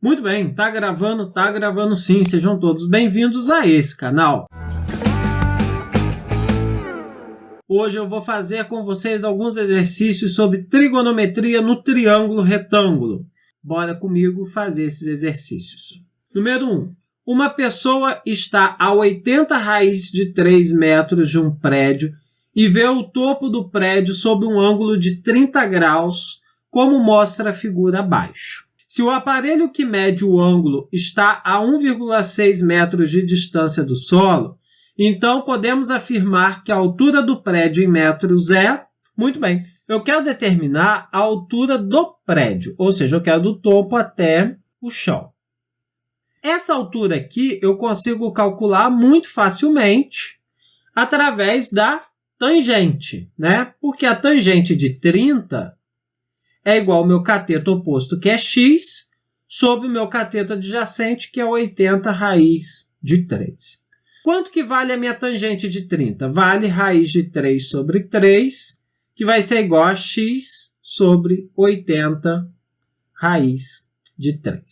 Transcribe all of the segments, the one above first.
Muito bem, tá gravando sim. Sejam todos bem-vindos a esse canal. Hoje eu vou fazer com vocês alguns exercícios sobre trigonometria no triângulo retângulo. Bora comigo fazer esses exercícios. Número 1. Uma pessoa está a 80 raiz de 3 metros de um prédio e vê o topo do prédio sob um ângulo de 30 graus, como mostra a figura abaixo. Se o aparelho que mede o ângulo está a 1,6 metros de distância do solo, então podemos afirmar que a altura do prédio em metros é... Muito bem, eu quero determinar a altura do prédio, ou seja, eu quero do topo até o chão. Essa altura aqui eu consigo calcular muito facilmente através da tangente, né? Porque a tangente de 30 é igual ao meu cateto oposto, que é x, sobre o meu cateto adjacente, que é 80 raiz de 3. Quanto que vale a minha tangente de 30? Vale raiz de 3 sobre 3, que vai ser igual a x sobre 80 raiz de 3.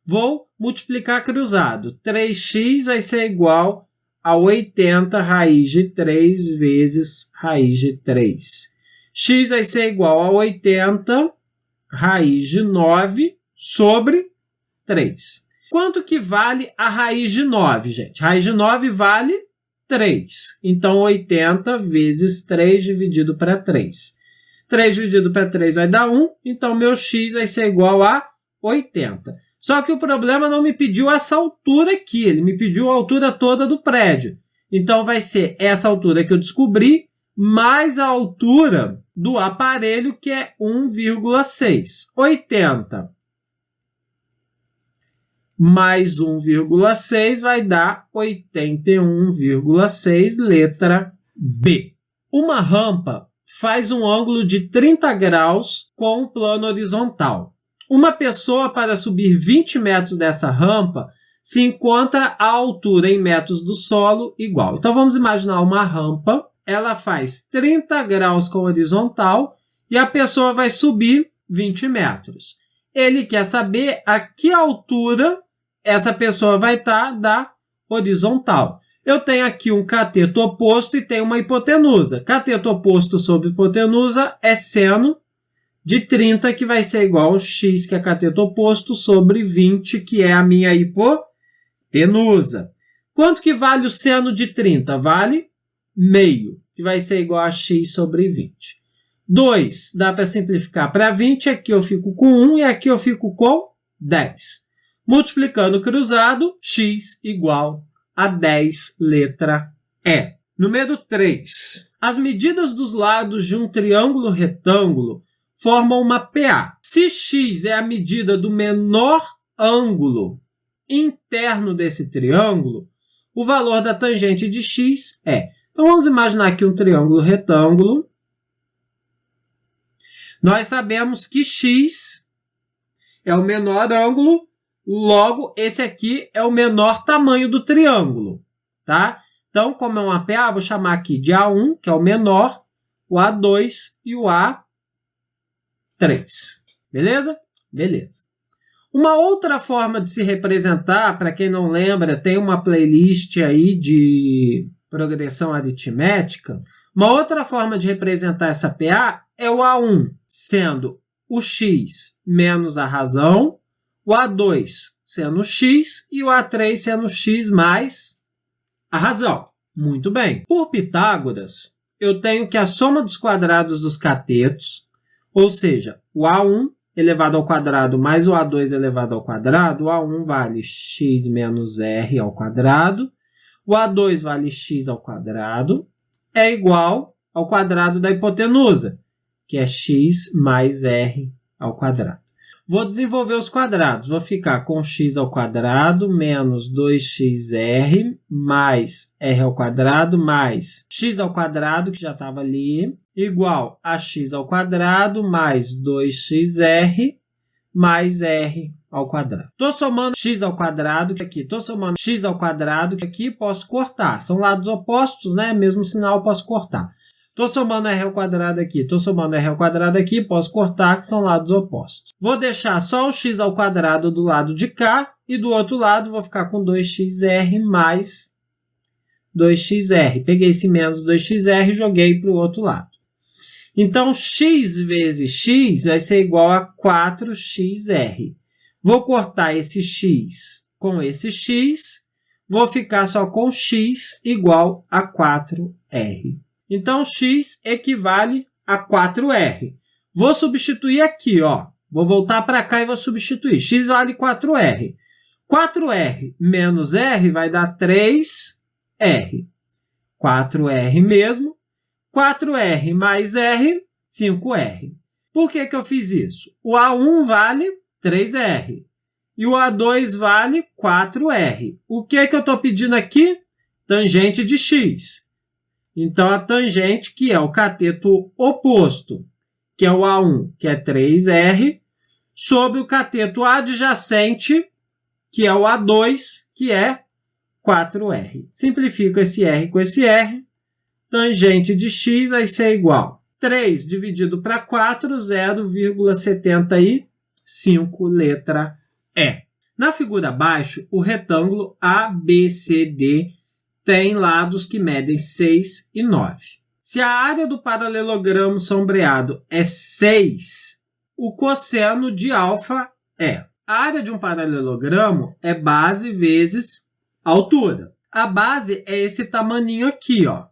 Vou multiplicar cruzado. 3x vai ser igual a 80 raiz de 3 vezes raiz de 3. X vai ser igual a 80 raiz de 9 sobre 3. Quanto que vale a raiz de 9, gente? Raiz de 9 vale 3. Então, 80 vezes 3 dividido para 3. 3 dividido para 3 vai dar 1. Então, meu x vai ser igual a 80. Só que o problema não me pediu essa altura aqui. Ele me pediu a altura toda do prédio. Então, vai ser essa altura que eu descobri mais a altura do aparelho, que é 1,6. 80 mais 1,6 vai dar 81,6, letra B. Uma rampa faz um ângulo de 30 graus com um plano horizontal. Uma pessoa, para subir 20 metros dessa rampa, se encontra a altura em metros do solo igual. Então, vamos imaginar uma rampa. Ela faz 30 graus com horizontal e a pessoa vai subir 20 metros. Ele quer saber a que altura essa pessoa vai estar da horizontal. Eu tenho aqui um cateto oposto e tenho uma hipotenusa. Cateto oposto sobre hipotenusa é seno de 30, que vai ser igual ao x, que é cateto oposto, sobre 20, que é a minha hipotenusa. Quanto que vale o seno de 30? Vale meio, que vai ser igual a x sobre 20. 2 dá para simplificar para 20, aqui eu fico com 1 e aqui eu fico com 10. Multiplicando cruzado, x igual a 10, letra E. Número 3. As medidas dos lados de um triângulo retângulo formam uma PA. Se x é a medida do menor ângulo interno desse triângulo, o valor da tangente de x é... Então, vamos imaginar aqui um triângulo retângulo. Nós sabemos que x é o menor ângulo, logo, esse aqui é o menor tamanho do triângulo, tá? Então, como é uma PA, vou chamar aqui de A1, que é o menor, o A2 e o A3. Beleza? Beleza. Uma outra forma de se representar, para quem não lembra, tem uma playlist aí de progressão aritmética. Uma outra forma de representar essa PA é o A1, sendo o x menos a razão, o A2 sendo x e o A3 sendo x mais a razão. Muito bem. Por Pitágoras, eu tenho que a soma dos quadrados dos catetos, ou seja, o A1 elevado ao quadrado mais o A2 elevado ao quadrado, o A1 vale x menos r ao quadrado, o A2 vale x ao quadrado, é igual ao quadrado da hipotenusa, que é x mais r ao quadrado. Vou desenvolver os quadrados. Vou ficar com x ao quadrado menos 2xr mais r ao quadrado mais x ao quadrado, que já estava ali, igual a x ao quadrado mais 2xr mais r ao quadrado. Estou somando x ao quadrado aqui. Estou somando x ao quadrado aqui. Posso cortar. São lados opostos, né? Mesmo sinal, posso cortar. Estou somando r ao quadrado aqui, estou somando r ao quadrado aqui, posso cortar, que são lados opostos. Vou deixar só o x ao quadrado do lado de cá, e do outro lado vou ficar com 2xr mais 2xr. Peguei esse menos 2xr e joguei para o outro lado. Então, x vezes x vai ser igual a 4xr. Vou cortar esse x com esse x, vou ficar só com x igual a 4r. Então, x equivale a 4r. Vou substituir aqui, ó. Vou voltar para cá e vou substituir. X vale 4r. 4r menos r vai dar 3r. 4r mesmo. 4r mais r, 5r. Por que eu fiz isso? O A1 vale 3r. E o A2 vale 4r. O que eu estou pedindo aqui? Tangente de x. Então, a tangente, que é o cateto oposto, que é o A1, que é 3r, sobre o cateto adjacente, que é o A2, que é 4r. Simplifico esse r com esse r. Tangente de x vai ser igual a 3 dividido para 4, 0,75, letra E. Na figura abaixo, o retângulo ABCD tem lados que medem 6 e 9. Se a área do paralelogramo sombreado é 6, o cosseno de alfa é. A área de um paralelogramo é base vezes altura. A base é esse tamaninho aqui, ó,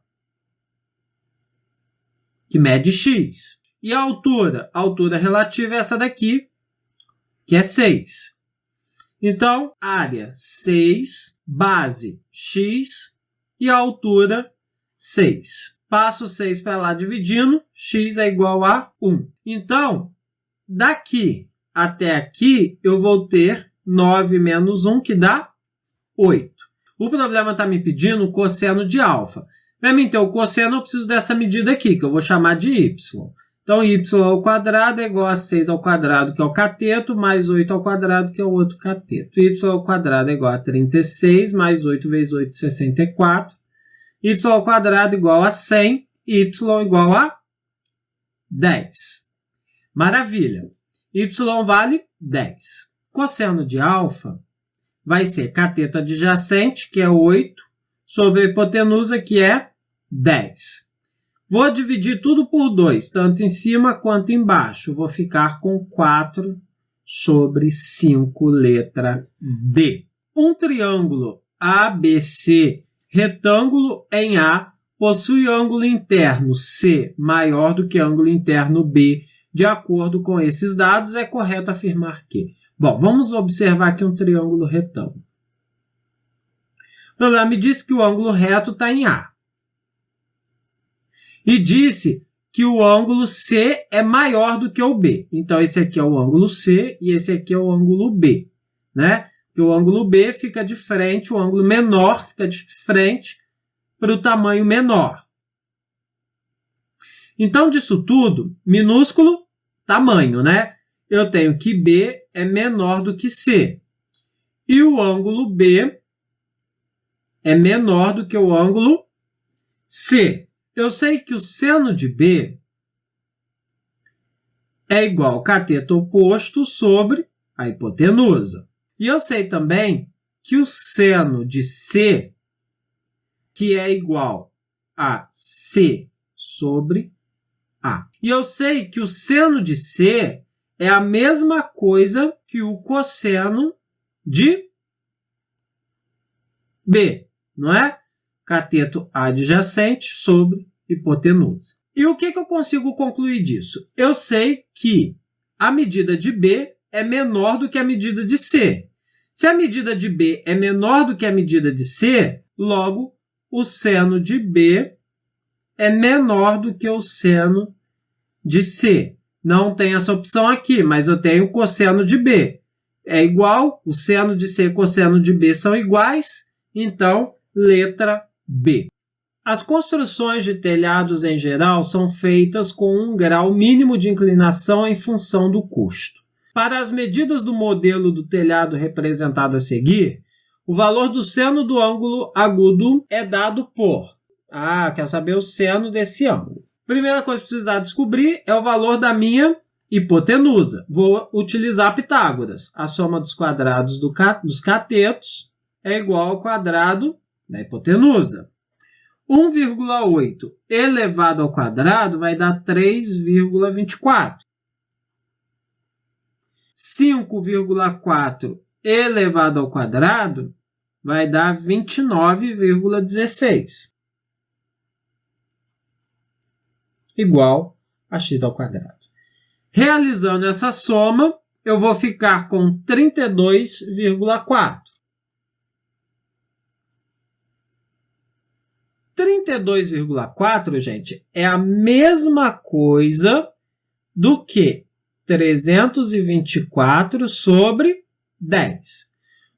que mede x. E a altura relativa é essa daqui, que é 6. Então, área 6, base x e a altura 6. Passo 6 para lá dividindo, x é igual a 1. Então, daqui até aqui, eu vou ter 9 menos 1, que dá 8. O problema está me pedindo o cosseno de alfa. Para mim ter o cosseno, eu preciso dessa medida aqui, que eu vou chamar de y. Então, y ao quadrado é igual a 6 ao quadrado, que é o cateto, mais 8 ao quadrado, que é o outro cateto. Y ao quadrado é igual a 36, mais 8 vezes 8, 64. Y ao quadrado igual a 100, y igual a 10. Maravilha! Y vale 10. Cosseno de alfa vai ser cateto adjacente, que é 8, sobre a hipotenusa, que é 10. Vou dividir tudo por 2, tanto em cima quanto embaixo. Vou ficar com 4 sobre 5, letra D. Um triângulo ABC retângulo em A possui ângulo interno C maior do que ângulo interno B. De acordo com esses dados, é correto afirmar que... Bom, vamos observar aqui um triângulo retângulo. Então, ela me disse que o ângulo reto está em A. E disse que o ângulo C é maior do que o B. Então, esse aqui é o ângulo C e esse aqui é o ângulo B, né? Porque o ângulo B fica de frente, o ângulo menor fica de frente para o tamanho menor. Então, disso tudo, minúsculo, tamanho, né? Eu tenho que B é menor do que C. E o ângulo B é menor do que o ângulo C. Eu sei que o seno de B é igual ao cateto oposto sobre a hipotenusa. E eu sei também que o seno de C, que é igual a C sobre A. E eu sei que o seno de C é a mesma coisa que o cosseno de B, não é? Cateto adjacente sobre hipotenusa. E o que eu consigo concluir disso? Eu sei que a medida de B é menor do que a medida de C. Se a medida de B é menor do que a medida de C, logo, o seno de B é menor do que o seno de C. Não tem essa opção aqui, mas eu tenho o cosseno de B. É igual, o seno de C e o cosseno de B são iguais, então, letra B. As construções de telhados em geral são feitas com um grau mínimo de inclinação em função do custo. Para as medidas do modelo do telhado representado a seguir, o valor do seno do ângulo agudo é dado por... quer saber o seno desse ângulo. Primeira coisa que precisar descobrir é o valor da minha hipotenusa. Vou utilizar Pitágoras. A soma dos quadrados dos catetos é igual ao quadrado da hipotenusa. 1,8 elevado ao quadrado vai dar 3,24. 5,4 elevado ao quadrado vai dar 29,16. Igual a x ao quadrado. Realizando essa soma, eu vou ficar com 32,4. 32,4, gente, é a mesma coisa do que 324 sobre 10.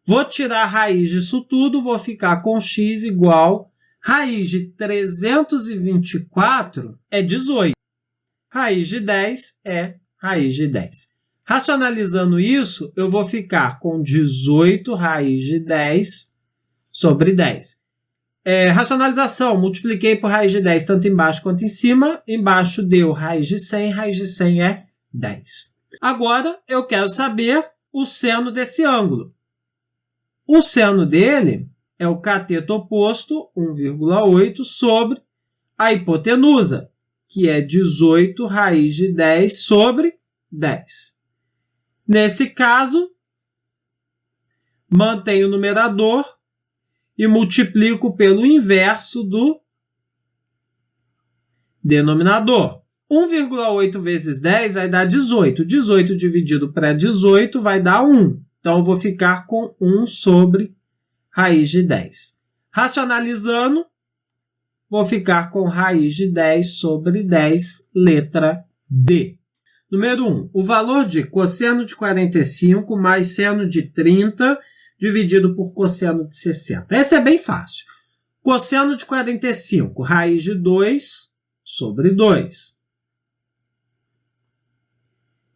Vou tirar a raiz disso tudo, vou ficar com x igual raiz de 324 é 18. Raiz de 10 é raiz de 10. Racionalizando isso, eu vou ficar com 18 raiz de 10 sobre 10. Racionalização, multipliquei por raiz de 10 tanto embaixo quanto em cima. Embaixo deu raiz de 100 é 10. Agora, eu quero saber o seno desse ângulo. O seno dele é o cateto oposto, 1,8, sobre a hipotenusa, que é 18 raiz de 10 sobre 10. Nesse caso, mantenho o numerador e multiplico pelo inverso do denominador. 1,8 vezes 10 vai dar 18. 18 dividido para 18 vai dar 1. Então, eu vou ficar com 1 sobre raiz de 10. Racionalizando, vou ficar com raiz de 10 sobre 10, letra D. Número 1. O valor de cosseno de 45 mais seno de 30 dividido por cosseno de 60. Essa é bem fácil. Cosseno de 45, raiz de 2 sobre 2.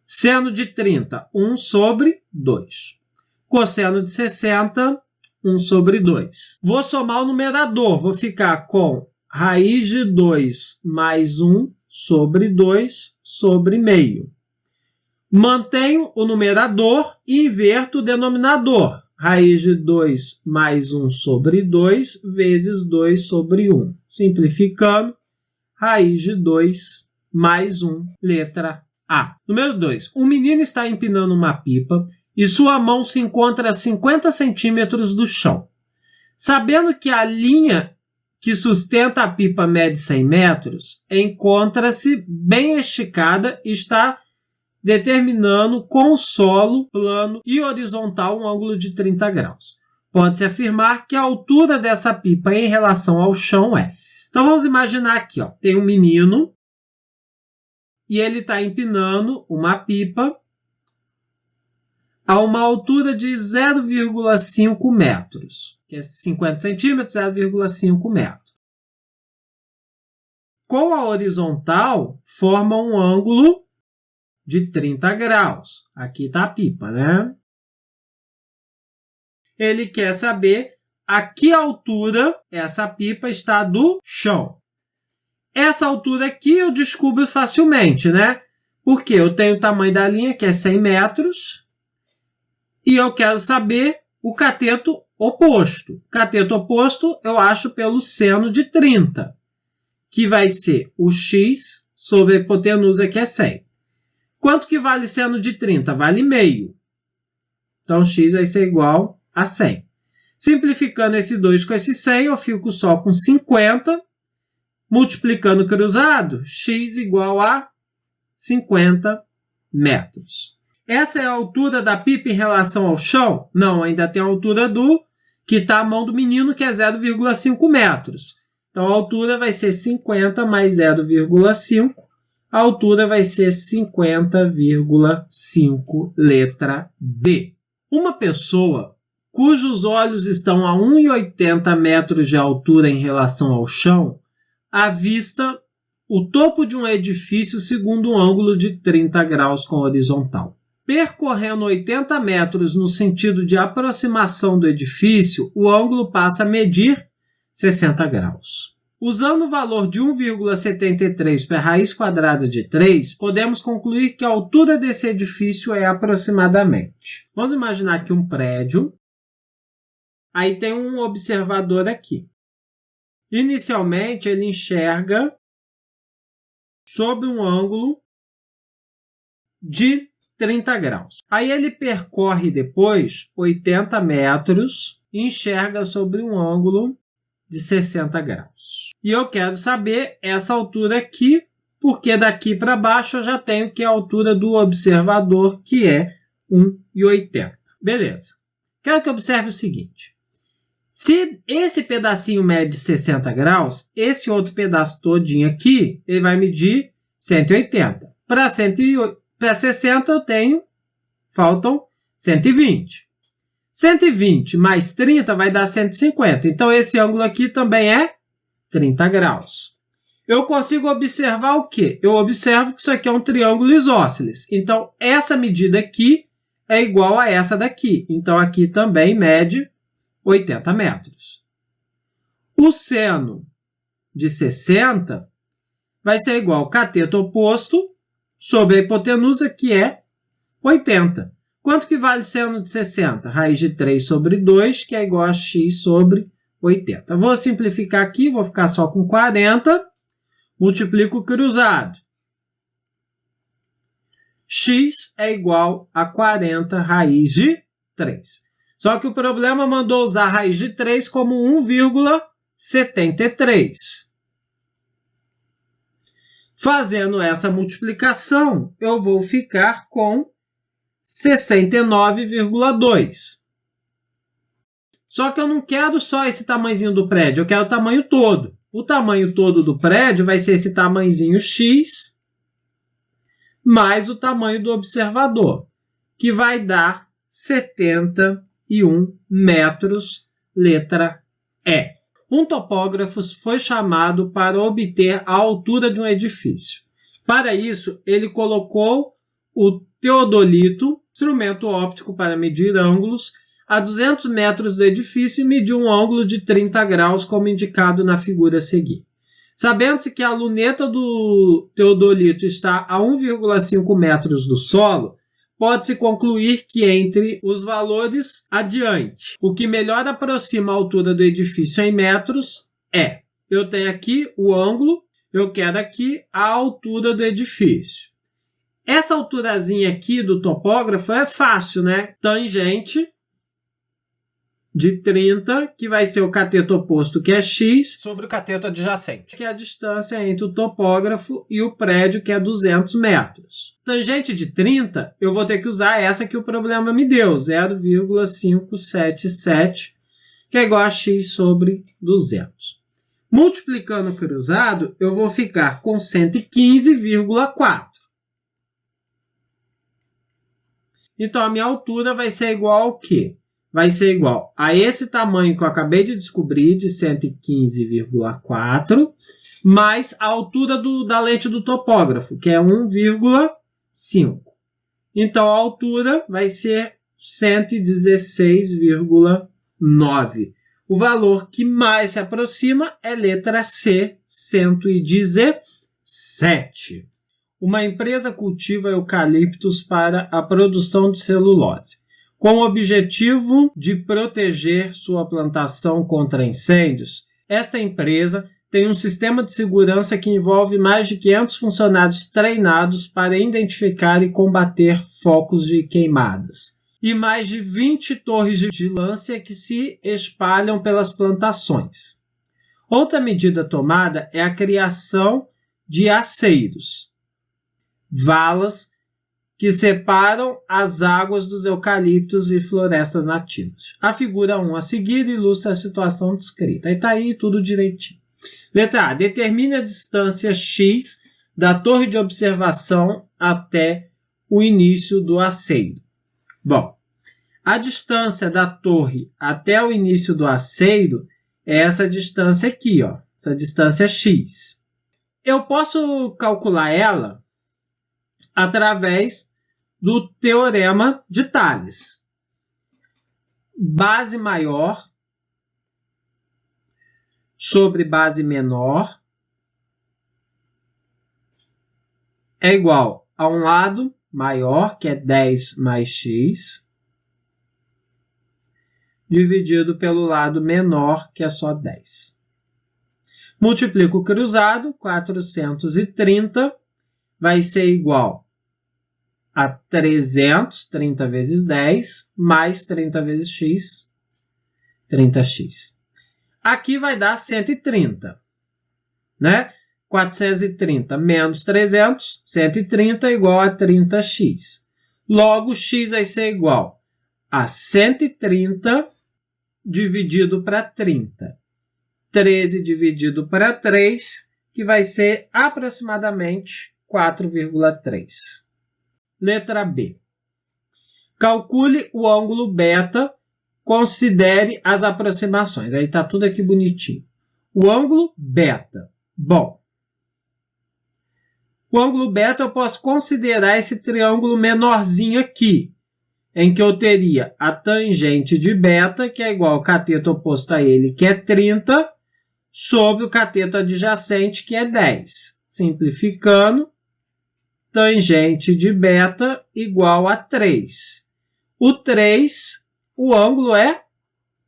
Seno de 30, 1 sobre 2. Cosseno de 60, 1 sobre 2. Vou somar o numerador. Vou ficar com raiz de 2 mais 1 sobre 2 sobre meio. Mantenho o numerador e inverto o denominador. Raiz de 2 mais 1 sobre 2 vezes 2 sobre 1. Simplificando, raiz de 2 mais 1, letra A. Número 2. Um menino está empinando uma pipa e sua mão se encontra a 50 centímetros do chão. Sabendo que a linha que sustenta a pipa mede 100 metros, encontra-se bem esticada e está determinando com o solo plano e horizontal um ângulo de 30 graus. Pode-se afirmar que a altura dessa pipa em relação ao chão é... Então, vamos imaginar aqui, ó, tem um menino e ele está empinando uma pipa a uma altura de 0,5 metros, que é 50 centímetros, 0,5 metros. Com a horizontal, forma um ângulo de 30 graus. Aqui está a pipa, né? Ele quer saber a que altura essa pipa está do chão. Essa altura aqui eu descubro facilmente, né? Porque eu tenho o tamanho da linha, que é 100 metros, e eu quero saber o cateto oposto. O cateto oposto eu acho pelo seno de 30, que vai ser o x sobre a hipotenusa, que é 100. Quanto que vale seno de 30? Vale meio. Então, x vai ser igual a 100. Simplificando esse 2 com esse 100, eu fico só com 50. Multiplicando cruzado, x igual a 50 metros. Essa é a altura da pipa em relação ao chão? Não, ainda tem a altura do que está a mão do menino, que é 0,5 metros. Então, a altura vai ser 50 mais 0,5. A altura vai ser 50,5, letra D. Uma pessoa cujos olhos estão a 1,80 metros de altura em relação ao chão, avista o topo de um edifício segundo um ângulo de 30 graus com horizontal. Percorrendo 80 metros no sentido de aproximação do edifício, o ângulo passa a medir 60 graus. Usando o valor de 1,73 para a raiz quadrada de 3, podemos concluir que a altura desse edifício é aproximadamente. Vamos imaginar aqui um prédio. Aí tem um observador aqui. Inicialmente, ele enxerga sob um ângulo de 30 graus. Aí ele percorre depois 80 metros e enxerga sobre um ângulo de 60 graus. E eu quero saber essa altura aqui, porque daqui para baixo eu já tenho que é a altura do observador, que é 1,80. Beleza. Quero que observe o seguinte. Se esse pedacinho mede 60 graus, esse outro pedaço todinho aqui, ele vai medir 180. Para 60 faltam 120. 120 mais 30 vai dar 150. Então, esse ângulo aqui também é 30 graus. Eu consigo observar o quê? Eu observo que isso aqui é um triângulo isósceles. Então, essa medida aqui é igual a essa daqui. Então, aqui também mede 80 metros. O seno de 60 vai ser igual ao cateto oposto sobre a hipotenusa, que é 80. Quanto que vale seno de 60? Raiz de 3 sobre 2, que é igual a x sobre 80. Vou simplificar aqui, vou ficar só com 40. Multiplico o cruzado. X é igual a 40 raiz de 3. Só que o problema mandou usar a raiz de 3 como 1,73. Fazendo essa multiplicação, eu vou ficar com 69,2. Só que eu não quero só esse tamanhozinho do prédio, eu quero o tamanho todo. O tamanho todo do prédio vai ser esse tamanhozinho x mais o tamanho do observador, que vai dar 71 metros, letra E. Um topógrafo foi chamado para obter a altura de um edifício. Para isso, ele colocou o teodolito, instrumento óptico para medir ângulos, a 200 metros do edifício e mediu um ângulo de 30 graus, como indicado na figura a seguir. Sabendo-se que a luneta do teodolito está a 1,5 metros do solo, pode-se concluir que entre os valores adiante, o que melhor aproxima a altura do edifício em metros é: eu tenho aqui o ângulo, eu quero aqui a altura do edifício. Essa alturazinha aqui do topógrafo é fácil, né? Tangente de 30, que vai ser o cateto oposto, que é x, sobre o cateto adjacente, que é a distância entre o topógrafo e o prédio, que é 200 metros. Tangente de 30, eu vou ter que usar essa que o problema me deu, 0,577, que é igual a x sobre 200. Multiplicando o cruzado, eu vou ficar com 115,4. Então, a minha altura vai ser igual ao quê? Vai ser igual a esse tamanho que eu acabei de descobrir, de 115,4, mais a altura da lente do topógrafo, que é 1,5. Então, a altura vai ser 116,9. O valor que mais se aproxima é letra C, 117. Uma empresa cultiva eucaliptos para a produção de celulose. Com o objetivo de proteger sua plantação contra incêndios, esta empresa tem um sistema de segurança que envolve mais de 500 funcionários treinados para identificar e combater focos de queimadas, e mais de 20 torres de vigilância que se espalham pelas plantações. Outra medida tomada é a criação de aceiros, valas, que separam as águas dos eucaliptos e florestas nativas. A figura 1 a seguir ilustra a situação descrita. Aí está aí tudo direitinho. Letra A. Determine a distância x da torre de observação até o início do aceiro. Bom, a distância da torre até o início do aceiro é essa distância aqui, ó, essa distância x. Eu posso calcular ela através do teorema de Tales. Base maior sobre base menor é igual a um lado maior, que é 10 mais x, dividido pelo lado menor, que é só 10. Multiplico o cruzado, 430 vai ser igual a 300, 30 vezes 10, mais 30 vezes x, 30x. Aqui vai dar 130, né? 430 menos 300, 130 igual a 30x. Logo, x vai ser igual a 130 dividido para 30. 13 dividido para 3, que vai ser aproximadamente 4,3. Letra B. Calcule o ângulo beta, considere as aproximações. Aí está tudo aqui bonitinho. O ângulo beta. Bom, o ângulo beta eu posso considerar esse triângulo menorzinho aqui, em que eu teria a tangente de beta, que é igual ao cateto oposto a ele, que é 30, sobre o cateto adjacente, que é 10. Simplificando, tangente de beta igual a 3. O 3, o ângulo é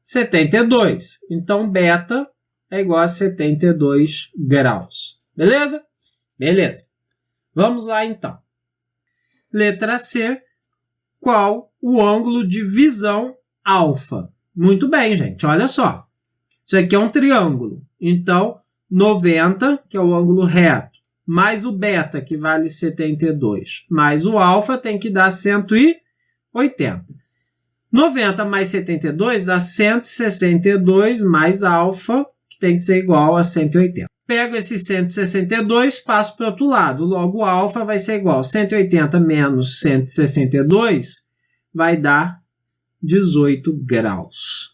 72. Então, beta é igual a 72 graus. Beleza? Beleza. Vamos lá, então. Letra C. Qual o ângulo de visão alfa? Muito bem, gente. Olha só. Isso aqui é um triângulo. Então, 90, que é o ângulo reto, mais o beta, que vale 72, mais o alfa, tem que dar 180. 90 mais 72 dá 162 mais alfa, que tem que ser igual a 180. Pego esse 162, passo para o outro lado. Logo, alfa vai ser igual a 180 menos 162, vai dar 18 graus.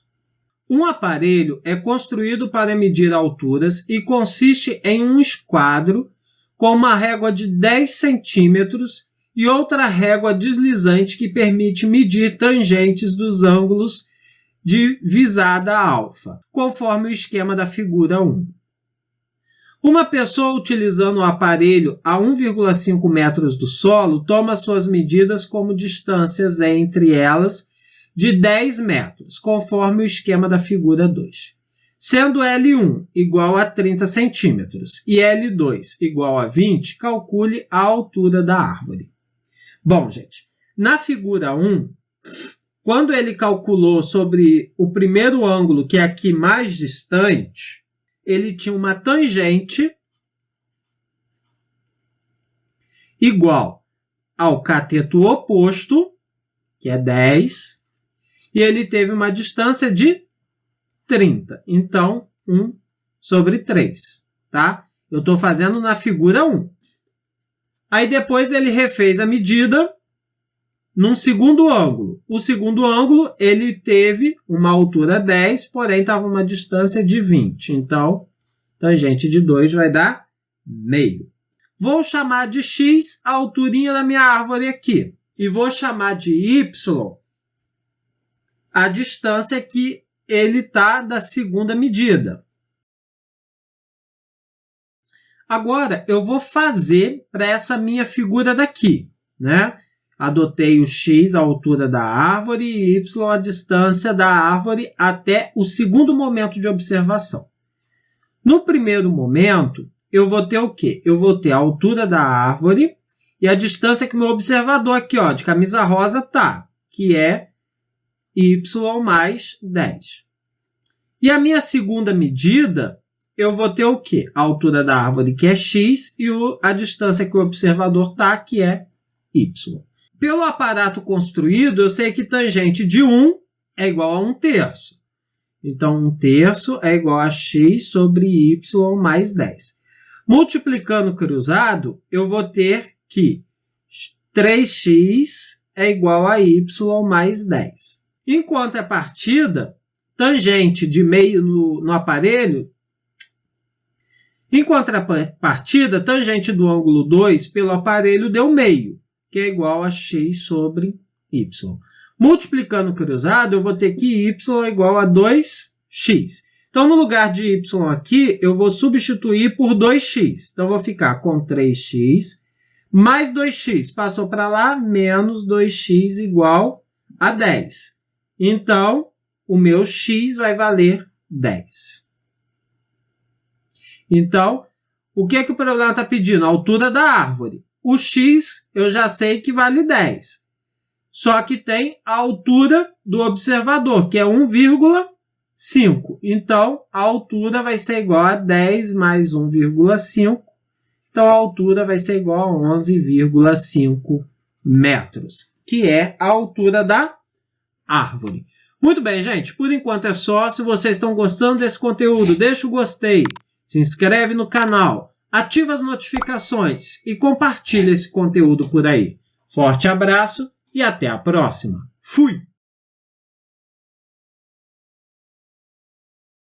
Um aparelho é construído para medir alturas e consiste em um esquadro com uma régua de 10 centímetros e outra régua deslizante que permite medir tangentes dos ângulos de visada alfa, conforme o esquema da figura 1. Uma pessoa utilizando o aparelho a 1,5 metros do solo toma suas medidas como distâncias entre elas de 10 metros, conforme o esquema da figura 2. Sendo L1 igual a 30 centímetros e L2 igual a 20, calcule a altura da árvore. Bom, gente, na figura 1, quando ele calculou sobre o primeiro ângulo, que é aqui mais distante, ele tinha uma tangente igual ao cateto oposto, que é 10, e ele teve uma distância de 30. Então, 1 sobre 3, tá? Eu estou fazendo na figura 1. Aí depois ele refez a medida num segundo ângulo. O segundo ângulo, ele teve uma altura 10, porém estava uma distância de 20. Então, tangente de 2 vai dar meio. Vou chamar de x a alturinha da minha árvore aqui. E vou chamar de y a distância que ele está da segunda medida. Agora, eu vou fazer para essa minha figura daqui, né? Adotei o x, a altura da árvore, e y, a distância da árvore até o segundo momento de observação. No primeiro momento, eu vou ter o quê? Eu vou ter a altura da árvore e a distância que o meu observador aqui, ó, de camisa rosa, tá, que é y mais 10. E a minha segunda medida, eu vou ter o quê? A altura da árvore, que é x, e a distância que o observador está, que é y. Pelo aparato construído, eu sei que tangente de 1 é igual a 1/3. Então, 1/3 é igual a x sobre y mais 10. Multiplicando cruzado, eu vou ter que 3x é igual a y mais 10. Em contrapartida, tangente de meio no aparelho, em contrapartida, tangente do ângulo 2 pelo aparelho deu meio, que é igual a x sobre y. Multiplicando cruzado, eu vou ter que y é igual a 2x. Então, no lugar de y aqui, eu vou substituir por 2x. Então, eu vou ficar com 3x mais 2x. Passou para lá, menos 2x igual a 10. Então, o meu x vai valer 10. Então, o que o problema está pedindo? A altura da árvore. O x eu já sei que vale 10. Só que tem a altura do observador, que é 1,5. Então, a altura vai ser igual a 10 mais 1,5. Então, a altura vai ser igual a 11,5 metros, que é a altura da árvore. Muito bem, gente. Por enquanto é só. Se vocês estão gostando desse conteúdo, deixa o gostei, se inscreve no canal, ativa as notificações e compartilha esse conteúdo por aí. Forte abraço e até a próxima. Fui!